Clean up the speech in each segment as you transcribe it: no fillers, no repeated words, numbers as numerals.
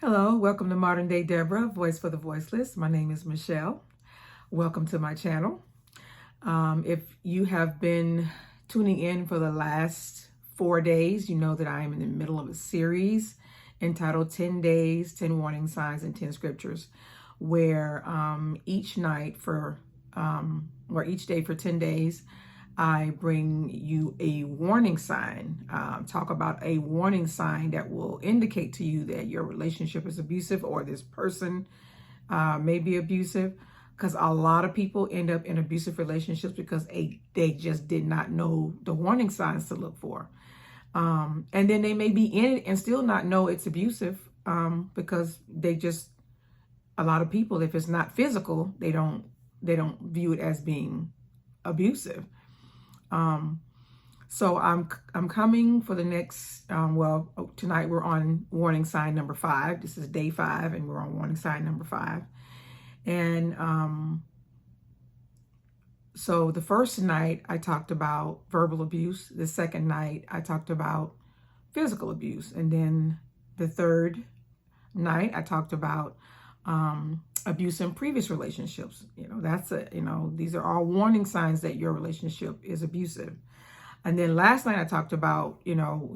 Hello, welcome to Modern Day Deborah, Voice for the Voiceless. My name is Michelle. Welcome to my channel. If you have been tuning in for the last 4 days, you know that I am in the middle of a series entitled 10 Days, 10 Warning Signs, and 10 Scriptures, where each day for 10 days, I bring you a warning sign, talk about a warning sign that will indicate to you that your relationship is abusive or this person may be abusive, because a lot of people end up in abusive relationships because they just did not know the warning signs to look for. And then they may be in it and still not know it's abusive because a lot of people, if it's not physical, they don't view it as being abusive. So I'm coming for the next, tonight we're on warning sign number 5. This is day 5 and we're on warning sign number 5. And, so the first night I talked about verbal abuse. The second night I talked about physical abuse. And then the third night I talked about, abuse in previous relationships. These are all warning signs that your relationship is abusive. And then last night I talked about,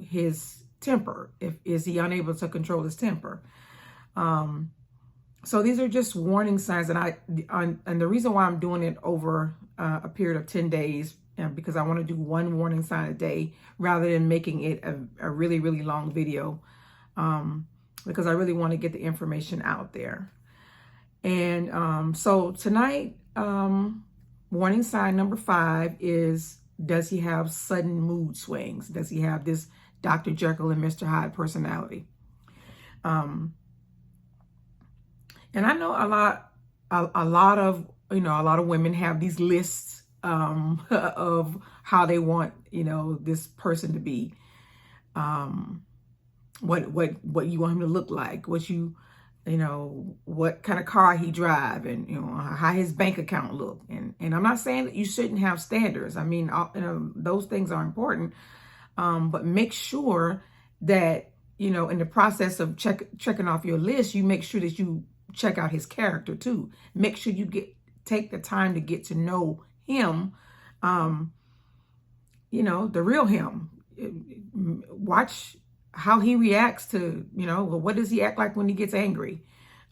his temper. Is he unable to control his temper? So these are just warning signs, and the reason why I'm doing it over a period of 10 days, because I want to do one warning sign a day rather than making it a really, really long video, because I really want to get the information out there. And so tonight, warning sign number 5 is, does he have sudden mood swings? Does he have this Dr. Jeckyll and Mr. Hyde personality? And I know a lot of women have these lists of how they want, this person to be, what you want him to look like, what kind of car he drive, and how his bank account look. And I'm not saying that you shouldn't have standards. I mean, those things are important, but make sure that in the process of checking off your list, you make sure that you check out his character too. Make sure you take the time to get to know him, the real him. Watch how he reacts to, what does he act like when he gets angry?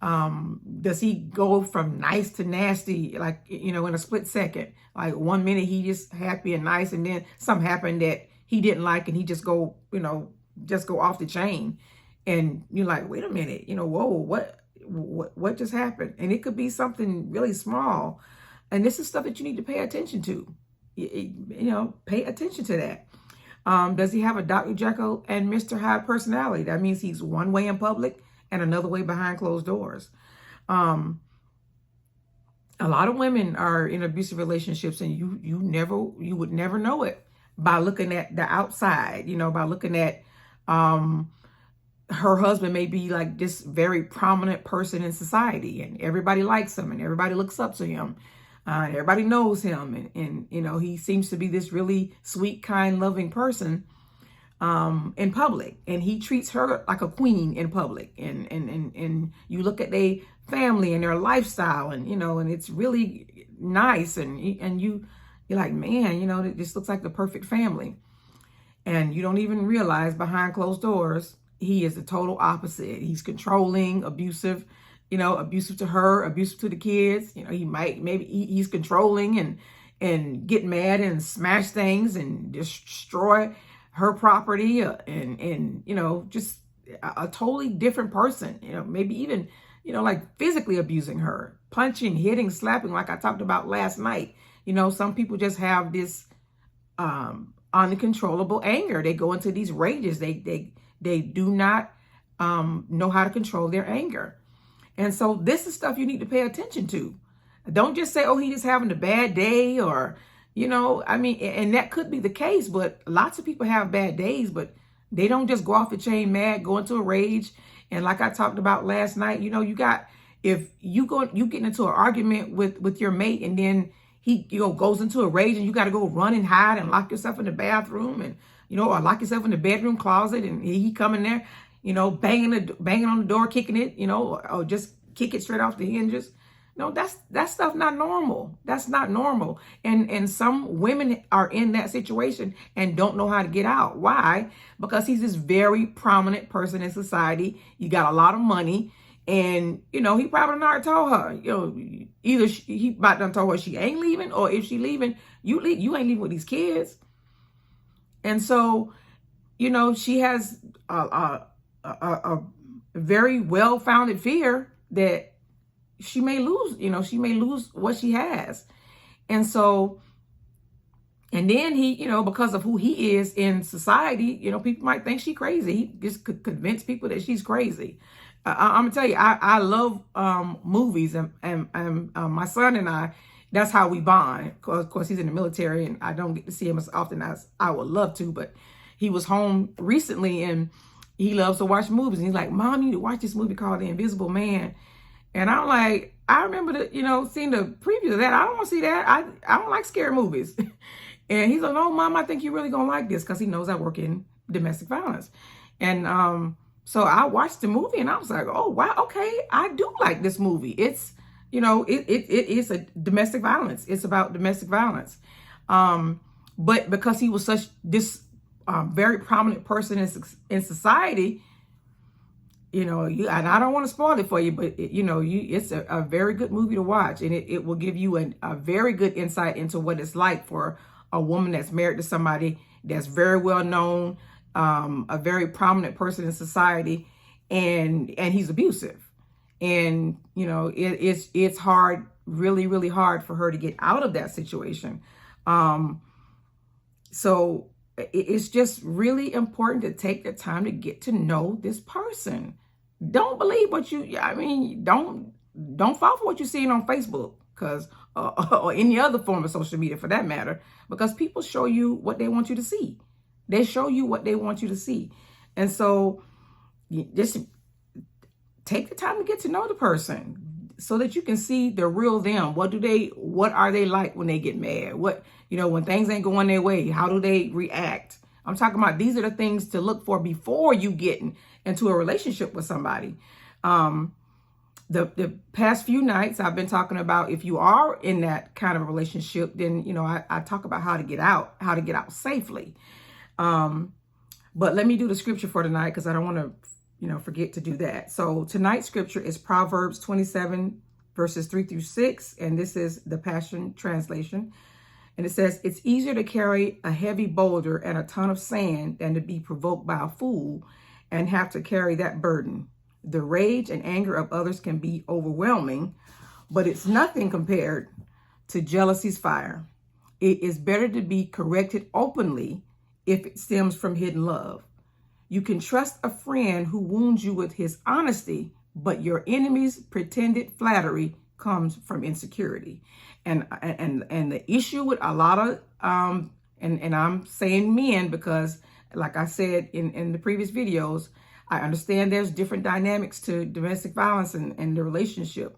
Does he go from nice to nasty, like, in a split second? Like 1 minute he just happy and nice, and then something happened that he didn't like, and he just go off the chain. And you're like, wait a minute, whoa, what just happened? And it could be something really small. And this is stuff that you need to pay attention to. Pay attention to that. Does he have a Dr. Jeckyll and Mr. Hyde personality? That means he's one way in public and another way behind closed doors. A lot of women are in abusive relationships, and you would never know it by looking at the outside, by looking at her husband may be like this very prominent person in society, and everybody likes him and everybody looks up to him. Everybody knows him, and he seems to be this really sweet, kind, loving person in public, and he treats her like a queen in public. And you look at their family and their lifestyle, and and it's really nice, and you're like, man, it just looks like the perfect family. And you don't even realize behind closed doors, he is the total opposite. He's controlling, abusive. Abusive to her, abusive to the kids. He's controlling and get mad and smash things and destroy her property, and just a totally different person. Maybe even, like physically abusing her, punching, hitting, slapping, like I talked about last night. Some people just have this uncontrollable anger. They go into these rages. They do not know how to control their anger. And so this is stuff you need to pay attention to. Don't just say, oh, he just having a bad day, or, and that could be the case, but lots of people have bad days, but they don't just go off the chain mad, go into a rage. And like I talked about last night, if you get into an argument with your mate, and then he, goes into a rage, and you got to go run and hide and lock yourself in the bathroom, and, or lock yourself in the bedroom closet, and he come in there. banging on the door, kicking it, or just kick it straight off the hinges. No, that stuff not normal. That's not normal. And some women are in that situation and don't know how to get out. Why? Because he's this very prominent person in society. You got a lot of money. And, he probably not told her, either he about done told her she ain't leaving, or if she leaving, you ain't leaving with these kids. And so, she has a very well-founded fear that she may lose what she has. And so, and then he, because of who he is in society, people might think she's crazy. He just could convince people that she's crazy. I'm gonna tell you, I love movies, and my son and I, that's how we bond. Of course, he's in the military, and I don't get to see him as often as I would love to. But he was home recently, and he loves to watch movies. And he's like, "Mom, you need to watch this movie called The Invisible Man." And I'm like, I remember seeing the preview of that. I don't want to see that. I don't like scary movies. And he's like, "No, Mom, I think you're really gonna like this," because he knows I work in domestic violence. And so I watched the movie, and I was like, "Oh wow, okay, I do like this movie." It's it is a domestic violence. It's about domestic violence. But because he was such this very prominent person in society, and I don't want to spoil it for you, but it's a very good movie to watch, and it will give you a very good insight into what it's like for a woman that's married to somebody that's very well known, a very prominent person in society, and he's abusive. And it's hard, really, really hard for her to get out of that situation. So it's just really important to take the time to get to know this person. Don't believe don't fall for what you're seeing on Facebook, because or any other form of social media for that matter, because people show you what they want you to see. They show you what they want you to see. And so just take the time to get to know the person so that you can see the real them. What are they like when they get mad? When things ain't going their way, how do they react? I'm talking about, these are the things to look for before you get into a relationship with somebody. The past few nights I've been talking about, if you are in that kind of relationship, then, I talk about how to get out safely. But let me do the scripture for tonight, because I don't want to, forget to do that. So tonight's scripture is Proverbs 27, verses 3-6. And this is the Passion Translation. And it says, "It's easier to carry a heavy boulder and a ton of sand than to be provoked by a fool and have to carry that burden. The rage and anger of others can be overwhelming, but it's nothing compared to jealousy's fire. It is better to be corrected openly if it stems from hidden love. You can trust a friend who wounds you with his honesty, but your enemy's pretended flattery comes from insecurity." And the issue with a lot of and I'm saying men, because like I said in the previous videos, I understand there's different dynamics to domestic violence and the relationship,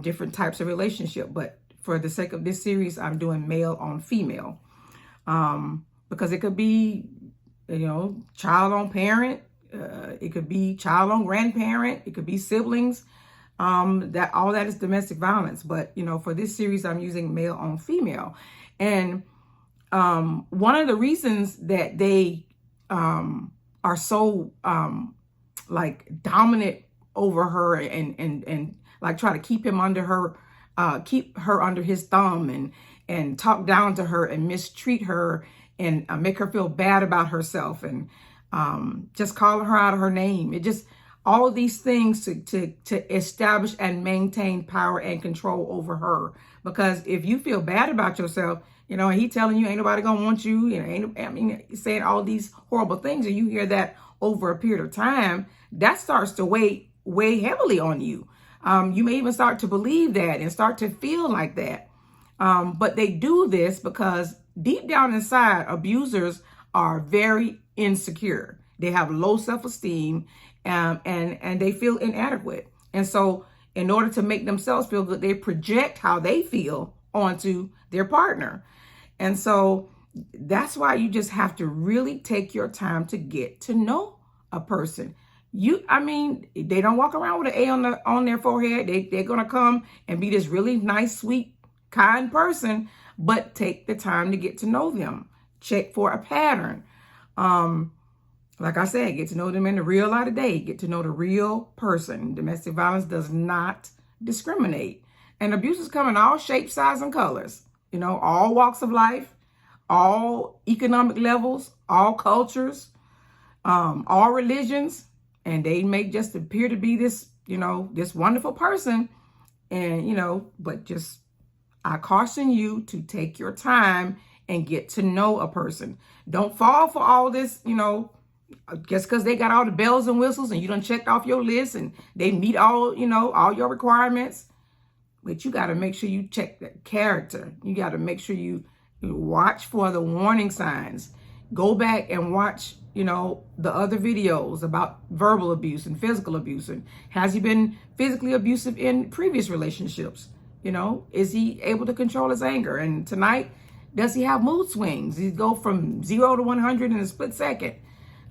different types of relationship. But for the sake of this series, I'm doing male on female, because it could be, child on parent, it could be child on grandparent, it could be siblings. That all that is domestic violence. But for this series, I'm using male on female. And one of the reasons that they are so dominant over her and like try to keep her under his thumb and talk down to her and mistreat her and make her feel bad about herself and just calling her out of her name. It just, all these things to establish and maintain power and control over her. Because if you feel bad about yourself, and he telling you ain't nobody gonna want you, saying all these horrible things, and you hear that over a period of time, that starts to weigh heavily on you. You may even start to believe that and start to feel like that. But they do this because deep down inside, abusers are very insecure. They have low self-esteem, and they feel inadequate. And so in order to make themselves feel good, they project how they feel onto their partner. And so that's why you just have to really take your time to get to know a person. They don't walk around with an A on their forehead. They're going to come and be this really nice, sweet, kind person, but take the time to get to know them. Check for a pattern. Like I said, get to know them in the real light of day. Get to know the real person. Domestic violence does not discriminate. And abuse come in all shapes, sizes, and colors. All walks of life, all economic levels, all cultures, all religions. And they may just appear to be this, this wonderful person. And, but just, I caution you to take your time and get to know a person. Don't fall for all this, just because they got all the bells and whistles and you done checked off your list and they meet all, all your requirements. But you got to make sure you check the character. You got to make sure you watch for the warning signs. Go back and watch, the other videos about verbal abuse and physical abuse. And has he been physically abusive in previous relationships? Is he able to control his anger? And tonight, does he have mood swings? He go from 0 to 100 in a split second.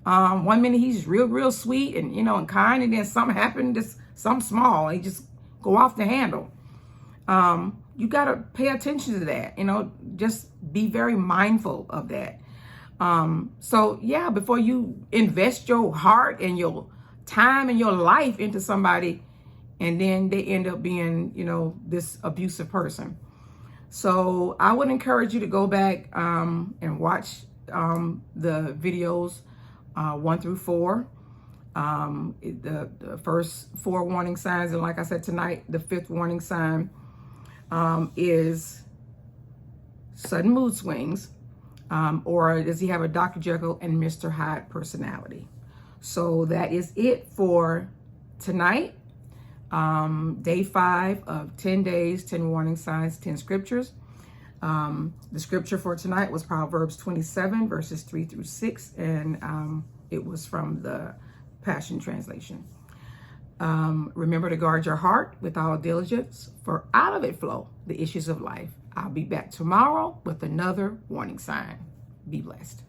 1 minute he's real sweet and, and kind. And then something happened, just something small. He just go off the handle. You got to pay attention to that, just be very mindful of that. So yeah, before you invest your heart and your time and your life into somebody and then they end up being, this abusive person. So I would encourage you to go back, and watch, the videos, 1 through 4. The first 4 warning signs. And like I said, tonight, the 5th warning sign, is sudden mood swings, or does he have a Dr. Jeckyll and Mr. Hyde personality? So that is it for tonight. Day 5 of 10 days, 10 warning signs, 10 scriptures. The scripture for tonight was Proverbs 27 verses 3 through 6. And it was from the Passion Translation. Remember to guard your heart with all diligence, for out of it flow the issues of life. I'll be back tomorrow with another warning sign. Be blessed.